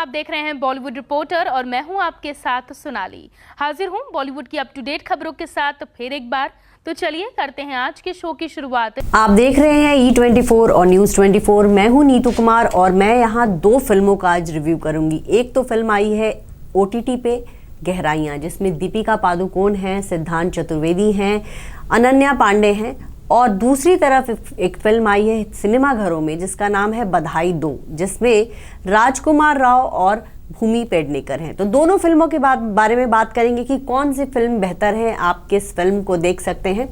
आप देख रहे हैं बॉलीवुड रिपोर्टर और मैं हूं आपके साथ सोनाली। हाजिर हूं बॉलीवुड की अप टू डेट खबरों के साथ फिर एक बार। तो चलिए करते हैं आज के शो की शुरुआत। आप देख रहे हैं E24 और न्यूज़ 24। मैं हूं नीतू कुमार और मैं यहां दो फिल्मों का आज रिव्यू करूंगी। एक तो फिल्म आई है OTT पे गहराइयां, जिसमें दीपिका पादुकोण हैं, सिद्धांत चतुर्वेदी हैं, अनन्या पांडे हैं, और दूसरी तरफ एक फिल्म आई है सिनेमाघरों में जिसका नाम है बधाई दो, जिसमें राजकुमार राव और भूमि पेडनेकर हैं। तो दोनों फिल्मों के बारे में बात करेंगे कि कौन सी फिल्म बेहतर है, आप किस फिल्म को देख सकते हैं।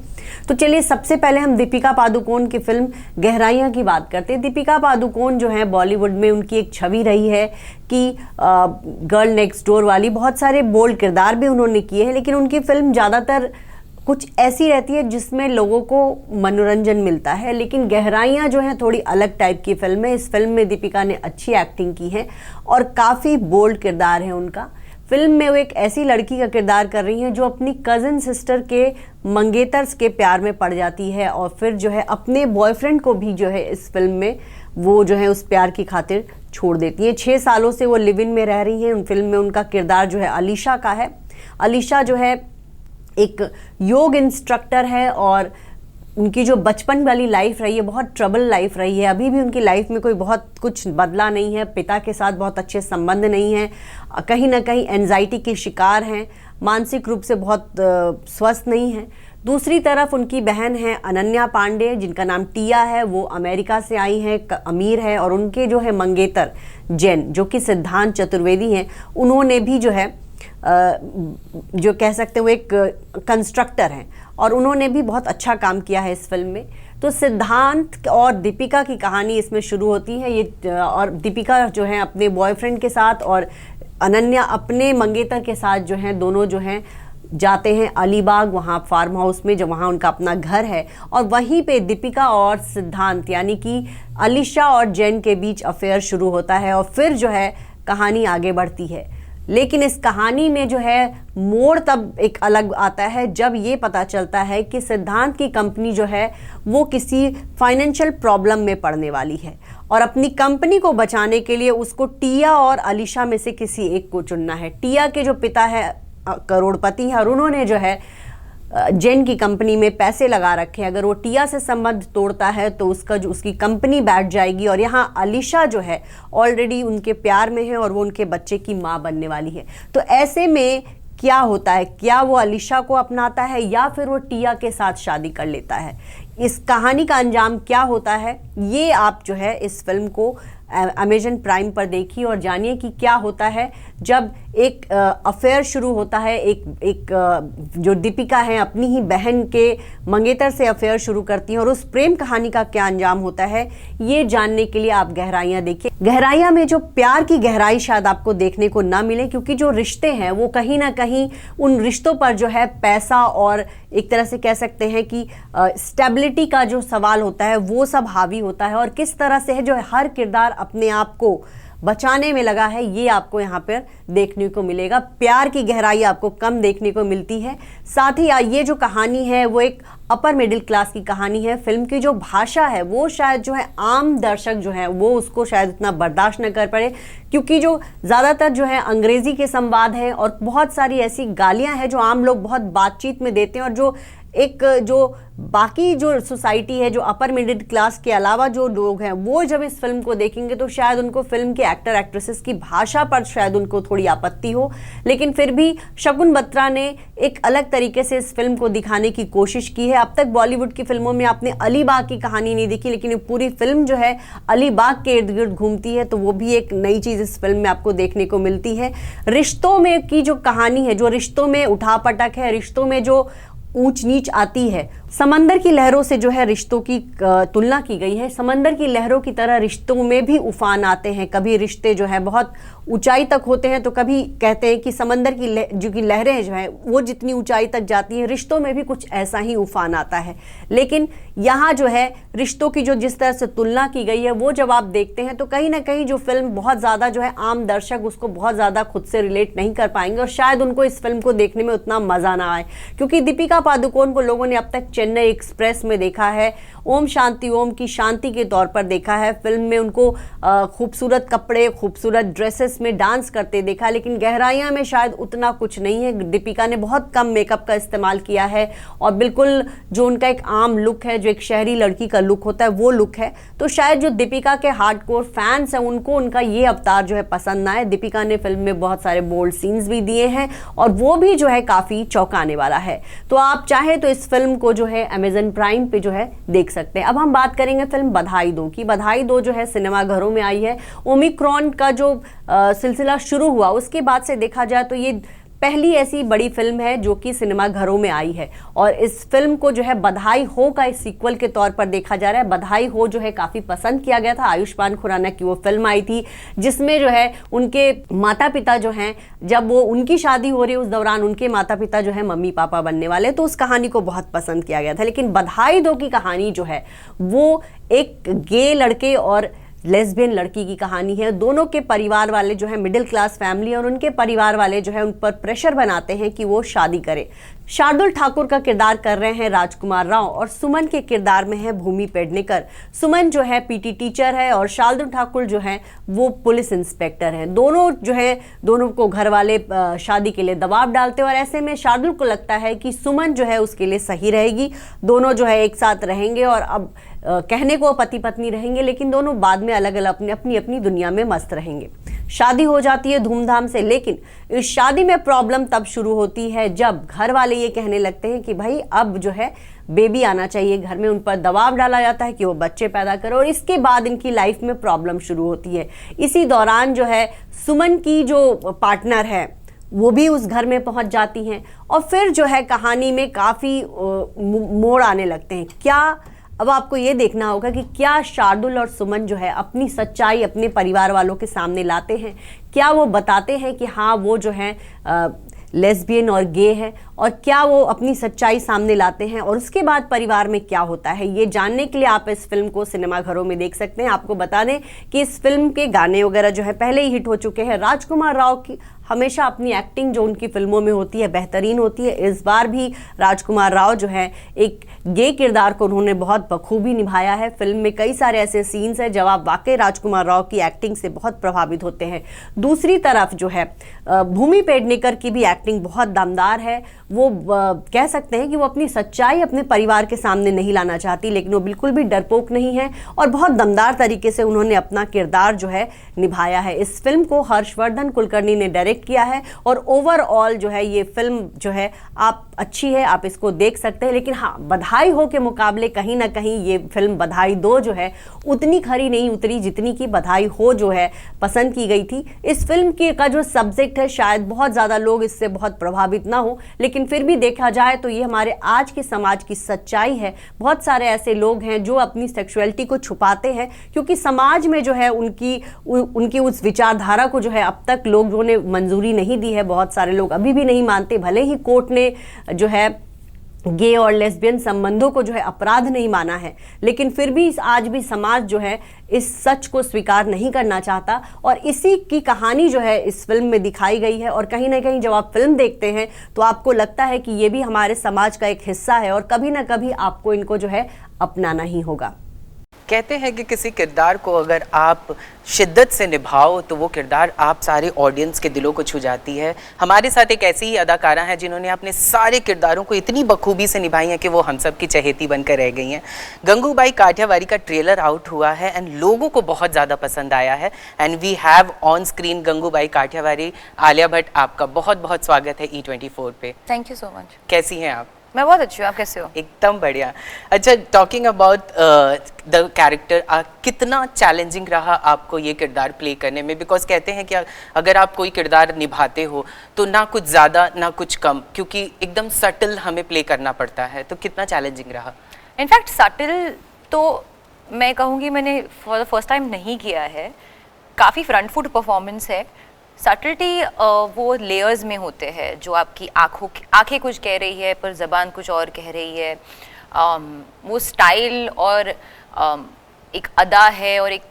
तो चलिए सबसे पहले हम दीपिका पादुकोण की फिल्म गहराइयां की बात करते हैं। दीपिका पादुकोण जो है बॉलीवुड में उनकी एक छवि रही है कि गर्ल नेक्स्ट डोर वाली, बहुत सारे बोल्ड किरदार भी उन्होंने किए हैं, लेकिन उनकी फिल्म ज़्यादातर कुछ ऐसी रहती है जिसमें लोगों को मनोरंजन मिलता है। लेकिन गहराइयां जो है थोड़ी अलग टाइप की फिल्म है। इस फिल्म में दीपिका ने अच्छी एक्टिंग की है और काफ़ी बोल्ड किरदार है उनका। फिल्म में वो एक ऐसी लड़की का किरदार कर रही हैं जो अपनी कज़न सिस्टर के मंगेतर्स के प्यार में पड़ जाती है और फिर जो है अपने बॉयफ्रेंड को भी जो है इस फिल्म में वो जो है उस प्यार की खातिर छोड़ देती हैं। 6 सालों से वो लिव इन में रह रही हैं। उन फिल्म में उनका किरदार जो है अलीशा का है। अलीशा जो है एक योग इंस्ट्रक्टर है और उनकी जो बचपन वाली लाइफ रही है बहुत ट्रबल लाइफ रही है। अभी भी उनकी लाइफ में कोई बहुत कुछ बदला नहीं है। पिता के साथ बहुत अच्छे संबंध नहीं है, कहीं ना कहीं एंजाइटी के शिकार हैं, मानसिक रूप से बहुत स्वस्थ नहीं है। दूसरी तरफ उनकी बहन है अनन्या पांडे, जिनका नाम टिया है। वो अमेरिका से आई हैं, अमीर है, और उनके जो है मंगेतर जैन, जो कि सिद्धांत चतुर्वेदी हैं, उन्होंने भी जो है जो कह सकते हैं वो एक कंस्ट्रक्टर हैं और उन्होंने भी बहुत अच्छा काम किया है इस फिल्म में। तो सिद्धांत और दीपिका की कहानी इसमें शुरू होती है। ये और दीपिका जो है अपने बॉयफ्रेंड के साथ और अनन्या अपने मंगेतर के साथ जो हैं, दोनों जो हैं जाते हैं अलीबाग, वहाँ फार्म हाउस में, जो वहाँ उनका अपना घर है, और वहीं पे दीपिका और सिद्धांत यानी कि अलीशा और जैन के बीच अफेयर शुरू होता है और फिर जो है कहानी आगे बढ़ती है। लेकिन इस कहानी में जो है मोड़ तब एक अलग आता है जब ये पता चलता है कि सिद्धांत की कंपनी जो है वो किसी फाइनेंशियल प्रॉब्लम में पड़ने वाली है और अपनी कंपनी को बचाने के लिए उसको टिया और अलीशा में से किसी एक को चुनना है। टिया के जो पिता है करोड़पति हैं और उन्होंने जो है जैन की कंपनी में पैसे लगा रखे हैं। अगर वो टिया से संबंध तोड़ता है तो उसकी कंपनी बैठ जाएगी। और यहाँ अलीशा जो है ऑलरेडी उनके प्यार में है और वो उनके बच्चे की माँ बनने वाली है। तो ऐसे में क्या होता है, क्या वो अलीशा को अपनाता है या फिर वो टिया के साथ शादी कर लेता है? इस कहानी का अंजाम क्या होता है, ये आप जो है इस फिल्म को अमेजन प्राइम पर देखिए और जानिए कि क्या होता है जब एक अफेयर शुरू होता है। एक जो दीपिका है अपनी ही बहन के मंगेतर से अफेयर शुरू करती हैं और उस प्रेम कहानी का क्या अंजाम होता है, ये जानने के लिए आप गहराइयां देखिए। गहराइयां में जो प्यार की गहराई शायद आपको देखने को ना मिले, क्योंकि जो रिश्ते हैं वो कहीं ना कहीं उन रिश्तों पर जो है पैसा और एक तरह से कह सकते हैं कि स्टेबिलिटी का जो सवाल होता है वो सब हावी होता है। और किस तरह से है जो है हर किरदार अपने आप को बचाने में लगा है, ये आपको यहाँ पर देखने को मिलेगा। प्यार की गहराई आपको कम देखने को मिलती है। साथ ही ये जो कहानी है वो एक अपर मिडिल क्लास की कहानी है। फिल्म की जो भाषा है वो शायद जो है आम दर्शक जो है वो उसको शायद इतना बर्दाश्त न कर पाए, क्योंकि जो ज़्यादातर जो है अंग्रेज़ी के संवाद हैं और बहुत सारी ऐसी गालियाँ हैं जो आम लोग बहुत बातचीत में देते हैं और जो बाकी जो सोसाइटी है, जो अपर मिडिल क्लास के अलावा जो लोग हैं, वो जब इस फिल्म को देखेंगे तो शायद उनको फिल्म के एक्टर एक्ट्रेसेस की भाषा पर शायद उनको थोड़ी आपत्ति हो। लेकिन फिर भी शगुन बत्रा ने एक अलग तरीके से इस फिल्म को दिखाने की कोशिश की है। अब तक बॉलीवुड की फिल्मों में आपने अलीबाग की कहानी नहीं देखी, लेकिन ये पूरी फिल्म जो है अलीबाग के इर्द गिर्द घूमती है, तो वो भी एक नई चीज़ इस फिल्म में आपको देखने को मिलती है। रिश्तों में की जो कहानी है, जो रिश्तों में उठापटक है, रिश्तों में जो ऊंच नीच आती है, समंदर की लहरों से जो है रिश्तों की तुलना की गई है। समंदर की लहरों की तरह रिश्तों में भी उफान आते हैं। कभी रिश्ते जो है बहुत ऊंचाई तक होते हैं, तो कभी कहते हैं कि समंदर की जो की लहरें जो हैं वो जितनी ऊंचाई तक जाती हैं, रिश्तों में भी कुछ ऐसा ही उफान आता है। लेकिन यहाँ जो है रिश्तों की जो जिस तरह से तुलना की गई है वो जब आप देखते हैं तो कहीं ना कहीं जो फिल्म बहुत ज़्यादा जो है आम दर्शक उसको बहुत ज़्यादा खुद से रिलेट नहीं कर पाएंगे और शायद उनको इस फिल्म को देखने में उतना मज़ा ना आए, क्योंकि दीपिका पादुकोण को लोगों ने अब तक चेन्नई एक्सप्रेस में देखा है, ओम शांति ओम की शांति के तौर पर देखा है, फिल्म में उनको खूबसूरत कपड़े, खूबसूरत ड्रेसेस में डांस करते देखा, लेकिन गहराइयां में शायद उतना कुछ नहीं है। दीपिका ने बहुत कम मेकअप का इस्तेमाल किया है और बिल्कुल जो उनका एक आम लुक है, जो एक शहरी लड़की का लुक होता है, वो लुक है। तो शायद जो दीपिका के हार्डकोर फैंस हैं उनको उनका ये अवतार जो है पसंद ना आए। दीपिका ने फिल्म में बहुत सारे बोल्ड सीन्स भी दिए हैं और वो भी जो है काफी चौंकाने वाला है। तो आप चाहे तो इस फिल्म को जो है अमेजन प्राइम पे जो है देख सकते हैं। अब हम बात करेंगे फिल्म बधाई 2 की। बधाई 2 जो है सिनेमाघरों में आई है। ओमिक्रॉन का जो सिलसिला शुरू हुआ उसके बाद से देखा जाए तो ये पहली ऐसी बड़ी फिल्म है जो कि सिनेमाघरों में आई है और इस फिल्म को जो है बधाई हो का इस सीक्वल के तौर पर देखा जा रहा है। बधाई हो जो है काफी पसंद किया गया था। आयुष्मान खुराना की वो फिल्म आई थी जिसमें जो है उनके माता पिता जो हैं, जब वो उनकी शादी हो रही है उस दौरान उनके माता पिता जो है मम्मी पापा बनने वाले, तो उस कहानी को बहुत पसंद किया गया था। लेकिन बधाई 2 की कहानी जो है वो एक गे लड़के और लेस्बियन लड़की की कहानी है। दोनों के परिवार वाले जो है मिडिल क्लास फैमिली और उनके परिवार वाले जो है उन पर प्रेशर बनाते हैं कि वो शादी करें। शार्दुल ठाकुर का किरदार कर रहे हैं राजकुमार राव और सुमन के किरदार में है भूमि पेडनेकर। सुमन जो है पीटी टीचर है और शार्दुल ठाकुर जो है वो पुलिस इंस्पेक्टर है। दोनों को घर वाले शादी के लिए दबाव डालते हैं और ऐसे में शार्दुल को लगता है कि सुमन जो है उसके लिए सही रहेगी। दोनों जो है एक साथ रहेंगे और अब कहने को पति पत्नी रहेंगे, लेकिन दोनों बाद में अलग अलग अपनी अपनी दुनिया में मस्त रहेंगे। शादी हो जाती है धूमधाम से, लेकिन इस शादी में प्रॉब्लम तब शुरू होती है जब घर वाले ये कहने लगते हैं कि भाई अब जो है बेबी आना चाहिए घर में। उन पर दबाव डाला जाता है कि वो बच्चे पैदा करो और इसके बाद इनकी लाइफ में प्रॉब्लम शुरू होती है। इसी दौरान जो है सुमन की जो पार्टनर है वो भी उस घर में पहुंच जाती हैं और फिर जो है कहानी में काफ़ी मोड़ आने लगते हैं। क्या अब आपको ये देखना होगा कि क्या शार्दुल और सुमन जो है अपनी सच्चाई अपने परिवार वालों के सामने लाते हैं, क्या वो बताते हैं कि हाँ वो जो है लेस्बियन और गे है, और क्या वो अपनी सच्चाई सामने लाते हैं और उसके बाद परिवार में क्या होता है। ये जानने के लिए आप इस फिल्म को सिनेमाघरों में देख सकते हैं। आपको बता दें कि इस फिल्म के गाने वगैरह जो है पहले ही हिट हो चुके हैं। राजकुमार राव की हमेशा अपनी एक्टिंग जो उनकी फिल्मों में होती है बेहतरीन होती है। इस बार भी राजकुमार राव जो है एक गे किरदार को उन्होंने बहुत बखूबी निभाया है। फिल्म में कई सारे ऐसे सीन्स हैं जब आप वाकई राजकुमार राव की एक्टिंग से बहुत प्रभावित होते हैं। दूसरी तरफ जो है भूमि पेडनेकर की भी एक्टिंग बहुत दमदार है। वो कह सकते हैं कि वो अपनी सच्चाई अपने परिवार के सामने नहीं लाना चाहती, लेकिन वो बिल्कुल भी डरपोक नहीं है और बहुत दमदार तरीके से उन्होंने अपना किरदार जो है निभाया है। इस फिल्म को हर्षवर्धन कुलकर्णी ने डायरेक्ट किया है और ओवरऑल जो है ये फिल्म जो है आप अच्छी है, आप इसको देख सकते हैं। लेकिन हाँ, बधाई हो के मुकाबले कहीं ना कहीं ये फिल्म बधाई 2 जो है उतनी खरी नहीं उतरी जितनी की बधाई हो जो है पसंद की गई थी। इस फिल्म की का जो सब्जेक्ट है शायद बहुत ज़्यादा लोग इससे बहुत प्रभावित ना हो, लेकिन फिर भी देखा जाए तो ये हमारे आज के समाज की सच्चाई है। बहुत सारे ऐसे लोग हैं जो अपनी सेक्सुअलिटी को छुपाते हैं क्योंकि समाज में जो है उनकी उस विचारधारा को जो है अब तक लोगों ने मंजूरी नहीं दी है। बहुत सारे लोग अभी भी नहीं मानते, भले ही कोर्ट ने जो है गे और लेस्बियन संबंधों को जो है अपराध नहीं माना है, लेकिन फिर भी आज भी समाज जो है इस सच को स्वीकार नहीं करना चाहता और इसी की कहानी जो है इस फिल्म में दिखाई गई है। और कहीं ना कहीं जब आप फिल्म देखते हैं तो आपको लगता है कि ये भी हमारे समाज का एक हिस्सा है और कभी ना कभी आपको इनको जो है अपनाना ही होगा। कहते हैं कि किसी किरदार को अगर आप शिद्दत से निभाओ तो वो किरदार आप सारे ऑडियंस के दिलों को छू जाती है। हमारे साथ एक ऐसी ही अदाकारा है जिन्होंने अपने सारे किरदारों को इतनी बखूबी से निभाई है कि वो हम सब की चहेती बनकर रह गई हैं। गंगूबाई काठियावारी का ट्रेलर आउट हुआ है एंड लोगों को बहुत ज़्यादा पसंद आया है and we have on screen Gangubai Kathiawadi. Alia Bhatt, आपका बहुत बहुत स्वागत है E24 पे। Thank you so much. कैसी हैं आप? मैं बहुत अच्छी हूँ, आप कैसे हो? एकदम बढ़िया। अच्छा, टॉकिंग अबाउट द कैरेक्टर, कितना चैलेंजिंग रहा आपको ये किरदार प्ले करने में? बिकॉज कहते हैं कि अगर आप कोई किरदार निभाते हो तो ना कुछ ज़्यादा ना कुछ कम, क्योंकि एकदम सटल हमें प्ले करना पड़ता है, तो कितना चैलेंजिंग रहा? इनफैक्ट सटल तो मैं कहूँगी मैंने फॉर द फर्स्ट टाइम नहीं किया है। काफ़ी फ्रंट फुट परफॉर्मेंस है। सटलिटी वो लेयर्स में होते हैं जो आपकी आंखें कुछ कह रही है पर ज़बान कुछ और कह रही है। वो स्टाइल और एक अदा है और एक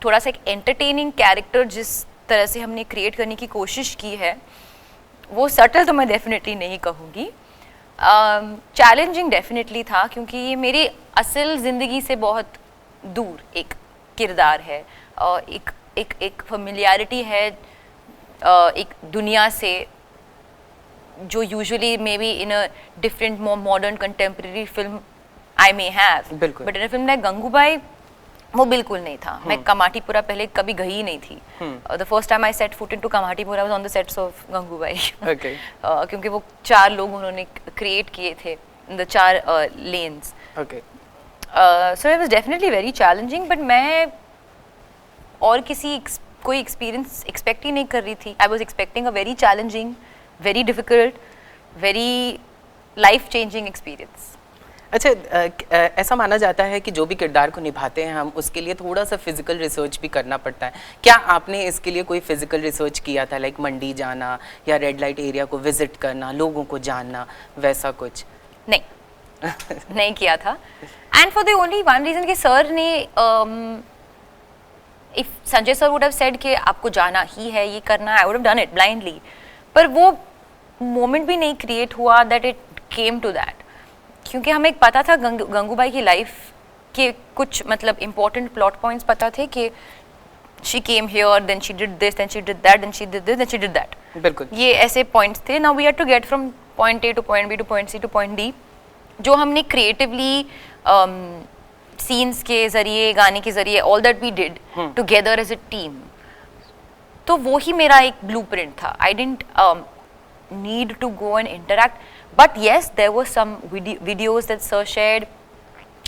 थोड़ा सा एक एंटरटेनिंग कैरेक्टर जिस तरह से हमने क्रिएट करने की कोशिश की है वो सटल तो मैं डेफिनेटली नहीं कहूँगी। चैलेंजिंग डेफिनेटली था, क्योंकि ये मेरी असल ज़िंदगी से बहुत दूर एक किरदार है, एक फेमिलियरिटी है एक दुनिया से जो usually may be in a different more modern contemporary film I may have, but in a film like Gangubai वो बिल्कुल नहीं था। मैं कमाटीपुरा पहले कभी गई ही नहीं थी। The first time I set foot into Kamathipura was on the sets of Gangubai, क्योंकि वो 4 लोग उन्होंने क्रिएट किए थे in the 4 lens. So it was definitely very challenging, but मैं और कोई एक्सपीरियंस एक्सपेक्ट ही नहीं कर रही थी। I was expecting a very challenging, very difficult, very life changing experience. अच्छा, ऐसा माना जाता है कि जो भी किरदार को निभाते हैं हम, उसके लिए थोड़ा सा फिजिकल रिसर्च भी करना पड़ता है। क्या आपने इसके लिए कोई फिजिकल रिसर्च किया था, लाइक मंडी जाना या रेड लाइट एरिया को विजिट करना, लोगों को जानना, वैसा कुछ? नहीं नहीं किया था। And for the only one reason कि सर ने if Sanjay sir would have said कि आपको जाना ही है, ये करना है, I would have done it blindly, पर वो मोमेंट भी नहीं क्रिएट हुआ that it came to that, क्योंकि हमें पता था गंगूबाई की लाइफ के कुछ मतलब इम्पोर्टेंट प्लॉट पॉइंट्स पता थे कि she came here, then she did this, then she did that, then she did this, then she did that. बिल्कुल, ये ऐसे पॉइंट्स थे। Now we have to get from point A to point B to point C to point D, जो हमने creatively scenes के जरिए, गाने के जरिए, all that we did together as a team, तो वो ही मेरा एक ब्लूप्रिंट था। I didn't need to go and interact, but yes, there were some videos that sir shared,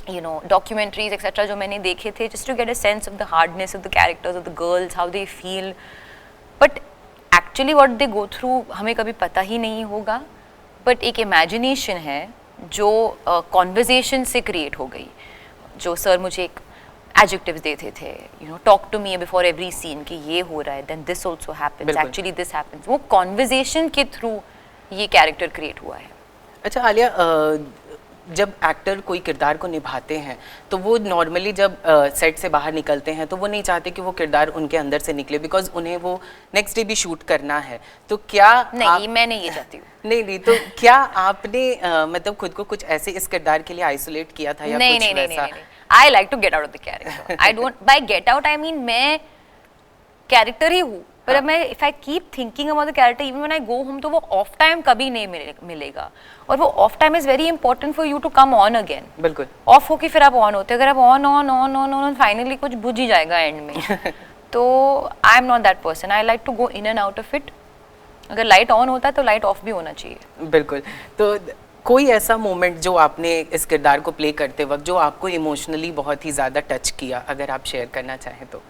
you know, documentaries etc. जो मैंने देखे थे, just to get a sense of the hardness of the characters of the girls, how they feel, but actually what they go through हमें कभी पता ही नहीं होगा, but एक imagination है जो conversation से create हो गई, जो सर मुझे एक adjectives देते थे, you know, talk to me before every scene कि ये हो रहा है, then this also happens, actually this happens, वो conversation के through ये character create हुआ है। अच्छा आलिया, जब एक्टर कोई किरदार को निभाते हैं तो वो नॉर्मली जब सेट से बाहर निकलते हैं तो वो नहीं चाहते कि वो किरदार उनके अंदर से निकले, बिकॉज उन्हें वो नेक्स्ट डे भी शूट करना है। तो क्या नहीं, मैं नहीं ये चाहती हूँ। नहीं, तो क्या आपने मतलब खुद को कुछ ऐसे इस किरदार के लिए आइसोलेट किया था या नहीं, कुछ नहीं, वैसा? नहीं, I like to get out of the character. I don't, by get out I mean मैं कैरेक्टर ही हूँ, पर मैं if I keep thinking about the character even when I go home, तो वो off time कभी नहीं मिलेगा, और वो off time is very important for you to come on again. बिल्कुल, off होके फिर आप on होते, अगर आप on finally कुछ बुझ ही जाएगा end में। तो I am not that person. I like to go in and out of it. अगर लाइट ऑन होता है तो लाइट ऑफ भी होना चाहिए। बिल्कुल। तो कोई ऐसा मोमेंट जो आपने इस किरदार को प्ले करते वक्त जो आपको इमोशनली बहुत ही ज़्यादा टच किया, अगर आप शेयर करना चाहें तो?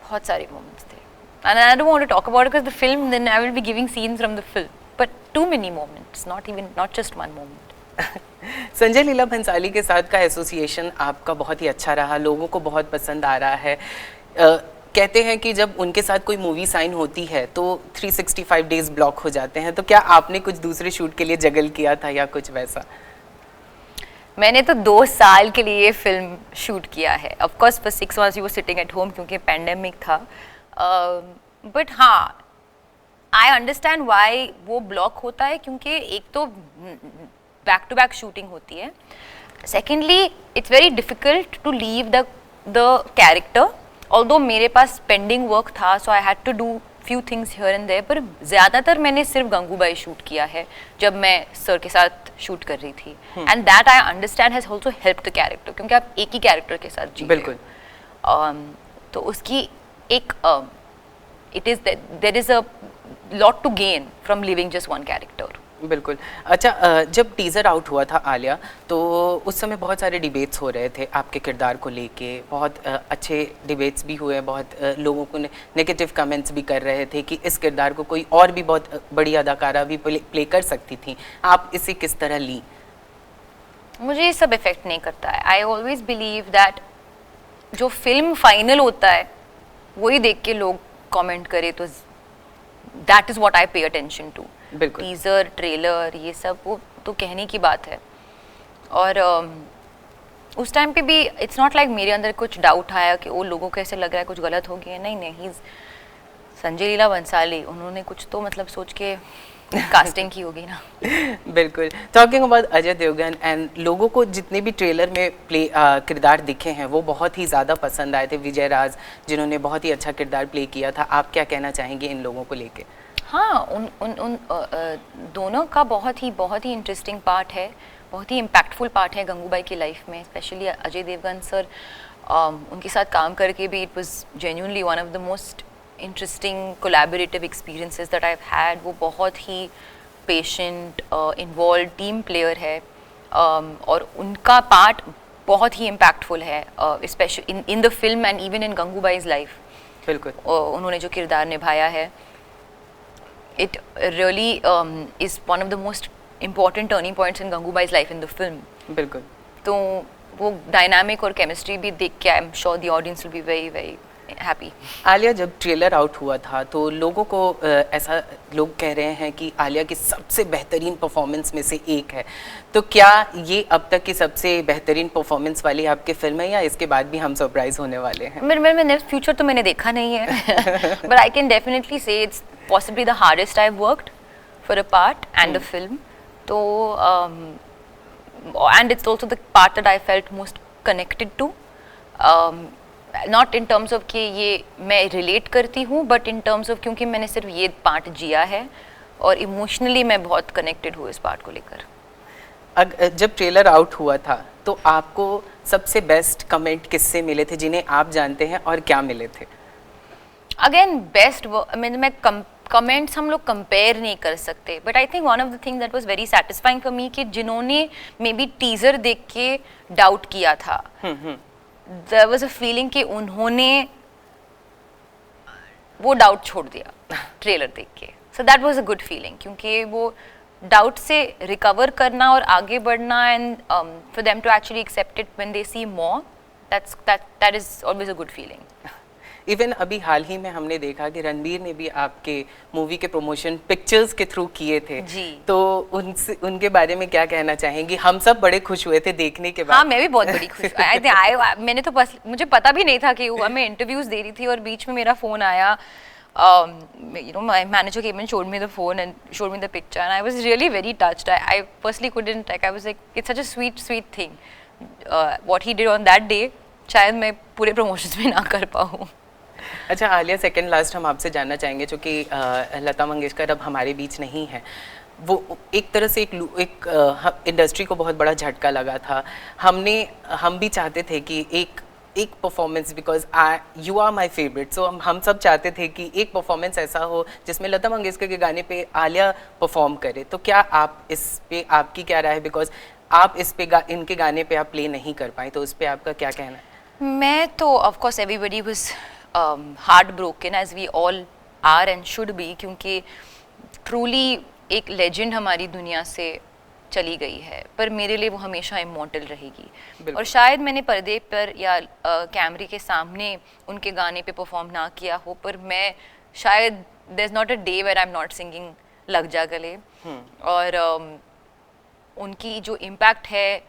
बहुत सारे मोमेंट्स थे, and I don't want to talk about it because the film, then I will be giving scenes from the film, but too many moments, not just one moment. Sanjay Leela Bhansali के साथ का एसोसिएशन आपका बहुत ही अच्छा रहा, लोगों को बहुत पसंद आ रहा है। कहते हैं कि जब उनके साथ कोई मूवी साइन होती है तो 365 डेज ब्लॉक हो जाते हैं, तो क्या आपने कुछ दूसरे शूट के लिए जगल किया था या कुछ वैसा? मैंने तो 2 साल के लिए फिल्म शूट किया है। Of course for 6 months we were sitting at home क्योंकि पैंडेमिक था, बट हाँ, आई अंडरस्टैंड व्हाई वो ब्लॉक होता है, क्योंकि एक तो बैक टू बैक शूटिंग होती है, secondly it's very difficult to leave the character. Although मेरे पास पेंडिंग वर्क था, so I had to do few things here and there, पर ज़्यादातर मैंने सिर्फ गंगूबाई शूट किया है जब मैं सर के साथ शूट कर रही थी, and that I understand has also help the character, क्योंकि आप एक ही कैरेक्टर के साथ जी बिल्कुल, तो उसकी एक it is there is a lot to gain from living just one character. बिल्कुल। अच्छा, जब टीज़र आउट हुआ था आलिया, तो उस समय बहुत सारे डिबेट्स हो रहे थे आपके किरदार को लेके, बहुत अच्छे डिबेट्स भी हुए, बहुत लोगों को नेगेटिव कमेंट्स भी कर रहे थे कि इस किरदार को कोई और भी बहुत बड़ी अदाकारा भी प्ले कर सकती थी। आप इसे किस तरह ली? मुझे ये सब इफेक्ट नहीं करता है। आई ऑलवेज बिलीव दैट जो फिल्म फाइनल होता है वही देख के लोग कमेंट करे, तो that is what I pay attention to. Teaser, trailer, ये सब वो तो कहने की बात है, और उस टाइम पे भी इट्स नॉट लाइक मेरे अंदर कुछ डाउट आया कि वो लोगों को ऐसे लग रहा है कुछ गलत हो गया, नहीं, संजय लीला बंसाली, उन्होंने कुछ तो मतलब सोच के कास्टिंग की होगी ना। बिल्कुल। Talking about Ajay Devgan and लोगों को जितने भी ट्रेलर में किरदार दिखे हैं वो बहुत ही ज़्यादा पसंद आए थे। विजय राज जिन्होंने बहुत ही अच्छा किरदार प्ले किया था, आप क्या कहना चाहेंगे इन लोगों को लेके? हाँ, उन दोनों का बहुत ही इंटरेस्टिंग पार्ट है, बहुत ही इम्पैक्टफुल पार्ट है गंगूबाई की लाइफ में। स्पेशली अजय देवगन सर, उनके साथ काम करके भी it was genuinely one of the most interesting collaborative experiences that I have had. वो बहुत ही पेशेंट, इन्वॉल्व टीम प्लेयर है, और उनका पार्ट बहुत ही इम्पैक्टफुल है, specially in the film and even in Gangubai's life. बिल्कुल। उन्होंने जो किरदार निभाया है, it really is one of the most important turning points in Gangubai's life in the film. बिल्कुल। तो वो डायनामिक और केमिस्ट्री भी देख के I am sure the audience will be very very happy. Alia, जब ट्रेलर आउट हुआ था तो लोगों को ऐसा लोग कह रहे हैं कि आलिया की सबसे बेहतरीन परफॉर्मेंस में से एक है, तो क्या ये अब तक की सबसे बेहतरीन परफॉर्मेंस वाली आपकी फिल्म है या इसके बाद भी हम सरप्राइज होने वाले हैं? मेरे फ्यूचर तो मैंने देखा नहीं है, बट आई कैन डेफिनेटली से it's possibly the hardest I've worked for a part and a film. So and it's also the part that I felt most connected to, not in terms of कि ये मैं relate करती हूँ, but in terms of क्योंकि मैंने सिर्फ ये part जिया है और emotionally मैं बहुत connected हूँ इस part को लेकर। जब ट्रेलर आउट हुआ था तो आपको सबसे बेस्ट कमेंट किससे मिले थे जिन्हें आप जानते हैं, और क्या मिले थे? अगेन बेस्ट, मैं कमेंट्स हम लोग कंपेयर नहीं कर सकते, but I think one of the thing that was very satisfying for me कि जिन्होंने मे बी टीजर देख के डाउट किया था, देयर वाज अ फीलिंग कि उन्होंने वो डाउट छोड़ दिया ट्रेलर देख के। So that was a good feeling, क्योंकि वो डाउट से रिकवर करना और आगे बढ़ना and for them to actually accept it when they see more, that is always a good feeling. Even अभी हाल ही में हमने देखा कि रणबीर ने भी आपके मूवी के प्रमोशन पिक्चर्स के थ्रू किए थे जी। तो उनके बारे में क्या कहना चाहेंगी? हम सब बड़े खुश हुए थे देखने के बाद। हाँ, मैं भी बहुत बड़ी खुश मैंने तो मुझे पता भी नहीं था कि मैं इंटरव्यूज दे रही थी और बीच में मेरा फोन आया, my manager came and showed me the phone and showed me the picture and I was really very touched. I personally couldn't, I was like, it's such a sweet thing. What he did on that day, शायद मैं पूरे promotions में ना कर पाऊँ। अच्छा Alia, second last हम आपसे जानना चाहेंगे, चूँकि लता मंगेशकर अब हमारे बीच नहीं है, वो एक तरह से एक इंडस्ट्री को बहुत बड़ा झटका लगा था। हम भी चाहते थे कि एक performance, because you are my favourite, so हम सब चाहते थे कि एक परफॉर्मेंस ऐसा हो जिसमें लता मंगेशकर के गाने पे आलिया परफॉर्म करे। तो क्या आप इस पे, आपकी क्या राय है? बिकॉज आप इस पे इनके गाने पे आप प्ले नहीं कर पाए, तो उस पर आपका क्या कहना है? मैं तो of course everybody was heart broken as we all are and should be, क्योंकि ट्रूली एक लेजेंड हमारी दुनिया से चली गई है, पर मेरे लिए वो हमेशा इमॉर्टल रहेगी। और शायद मैंने पर्दे पर या कैमरे के सामने उनके गाने पे परफॉर्म ना किया हो, पर मैं शायद there is not a day where I am not singing लग जा गले। और उनकी जो इम्पैक्ट है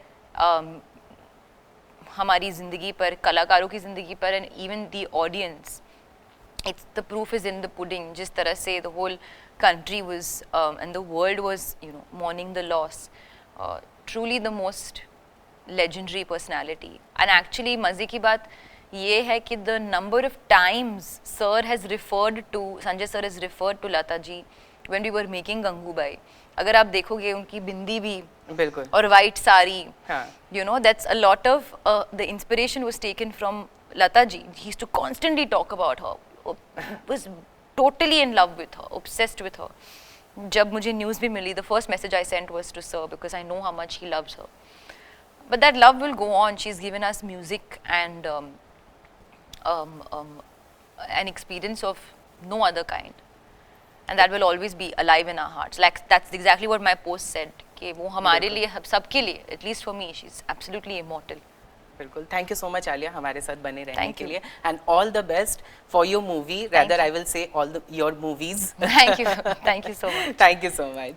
हमारी ज़िंदगी पर, कलाकारों की ज़िंदगी पर, and even the audience, it's the proof is in the pudding. जिस तरह से the whole country was and the world was, you know, mourning the loss, truly the most legendary personality. And actually मज़े की बात ये है कि the number of times sir has referred to, Sanjay sir has referred to Lata ji when we were making Gangubai. अगर आप देखोगे उनकी बिंदी भी बिल्कुल और वाइट साड़ी, हाँ. you know, that's a lot of the inspiration was taken from Lata ji. He used to constantly talk about her, was totally in love with her, obsessed with her. जब मुझे न्यूज़ भी मिली, the first message I sent was to sir because I know how much he loves her. But that love will go on. She's given us music and an experience of no other kind, and that will always be alive in our hearts. Like that's exactly what my post said. कि वो हमारे लिए, सबके लिए, at least for me, she's absolutely immortal. बिल्कुल। Thank you so much Alia हमारे साथ बने रहने के you. लिए, and all the best for your movie, rather I will say all your movies. Thank you so much. Thank you so much.